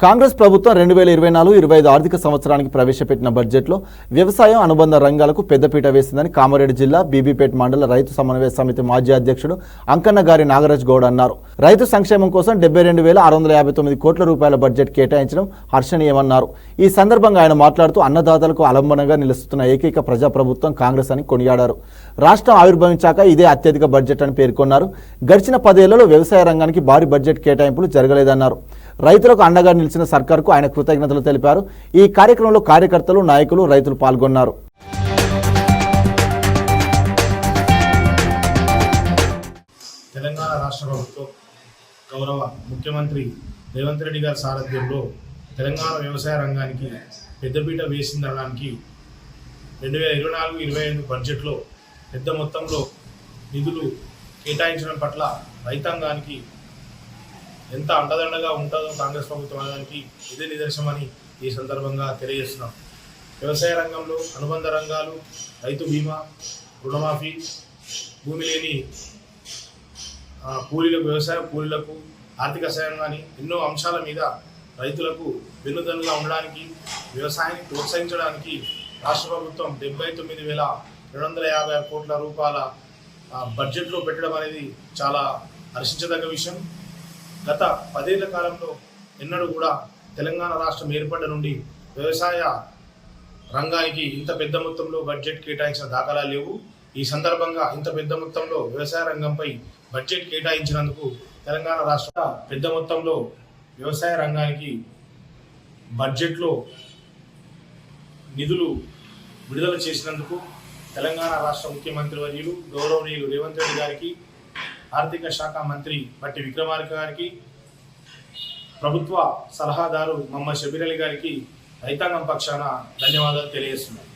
కాంగ్రెస్ ప్రభుత్వం 2024-25 ఆర్థిక సంవత్సరానికి ప్రవేశపెట్టిన బడ్జెట్లో వ్యవసాయం అనుబంధ రంగాలకు పెద్దపీట వేసిందని కామారెడ్డి జిల్లా బీబీపేట్ మండల రైతు సమన్వయ సమితి మాజీ అధ్యక్షుడు అంకన్నగారి నాగరాజ్ గౌడ్ అన్నారు. రైతు సంక్షేమం కోసం 72,659 కోట్ల రూపాయల బడ్జెట్ కేటాయించడం హర్షణీయమన్నారు. ఈ సందర్భంగా ఆయన మాట్లాడుతూ అన్నదాతలకు అలంబనగా నిలుస్తున్న ఏకైక ప్రజాప్రభుత్వం కాంగ్రెస్ అని కొనియాడారు. రాష్ట్రం ఆవిర్భవించాక ఇదే అత్యధిక బడ్జెట్ అని పేర్కొన్నారు. గడిచిన 10 ఏళ్లలో వ్యవసాయ రంగానికి భారీ బడ్జెట్ కేటాయింపులు జరగలేదన్నారు. రైతులకు అండగా నిలిచిన సర్కార్కు ఆయన కృతజ్ఞతలు తెలిపారు. ఈ కార్యక్రమంలో కార్యకర్తలు, నాయకులు, రైతులు పాల్గొన్నారు. తెలంగాణ రాష్ట్ర ప్రభుత్వం గౌరవ ముఖ్యమంత్రి రేవంత్ రెడ్డి గారి సారథ్యంలో తెలంగాణ వ్యవసాయ రంగానికి పెద్దపీట వేసిందనడానికి 2024-25 బడ్జెట్లో పెద్ద మొత్తంలో నిధులు కేటాయించడం పట్ల రైతాంగానికి ఎంత అండదండగా ఉంటుందో కాంగ్రెస్ ప్రభుత్వం అనడానికి ఇదే నిదర్శనమని ఈ సందర్భంగా తెలియజేస్తున్నాం. వ్యవసాయ రంగంలో అనుబంధ రంగాలు, రైతు బీమా, రుణమాఫీ, భూమి లేని కూలీలకు, వ్యవసాయ కూలీలకు ఆర్థిక సాయం కానీ ఎన్నో అంశాల మీద రైతులకు వెన్నుదన్నుగా ఉండడానికి, వ్యవసాయాన్ని ప్రోత్సహించడానికి రాష్ట్ర ప్రభుత్వం 79,256 కోట్ల రూపాయల బడ్జెట్లో పెట్టడం అనేది చాలా హర్షించదగ్గ విషయం. గత 10 ఏళ్ల కాలంలో ఎన్నడూ కూడా తెలంగాణ రాష్ట్రం ఏర్పడ్డ నుండి వ్యవసాయ రంగానికి ఇంత పెద్ద మొత్తంలో బడ్జెట్ కేటాయించిన దాఖలాలు లేవు. ఈ సందర్భంగా ఇంత పెద్ద మొత్తంలో వ్యవసాయ రంగంపై బడ్జెట్ కేటాయించినందుకు తెలంగాణ రాష్ట్ర పెద్ద మొత్తంలో వ్యవసాయ రంగానికి బడ్జెట్లో నిధులు విడుదల చేసినందుకు తెలంగాణ రాష్ట్ర ముఖ్యమంత్రి వర్యులు గౌరవనీయులు రేవంత్ రెడ్డి గారికి, ఆర్థిక శాఖ మంత్రి బట్టి విక్రమార్క గారికి, ప్రభుత్వ సలహాదారు మహమ్మద్ షబీర్ అలీ గారికి రైతాంగం పక్షాన ధన్యవాదాలు తెలియజేస్తున్నాను.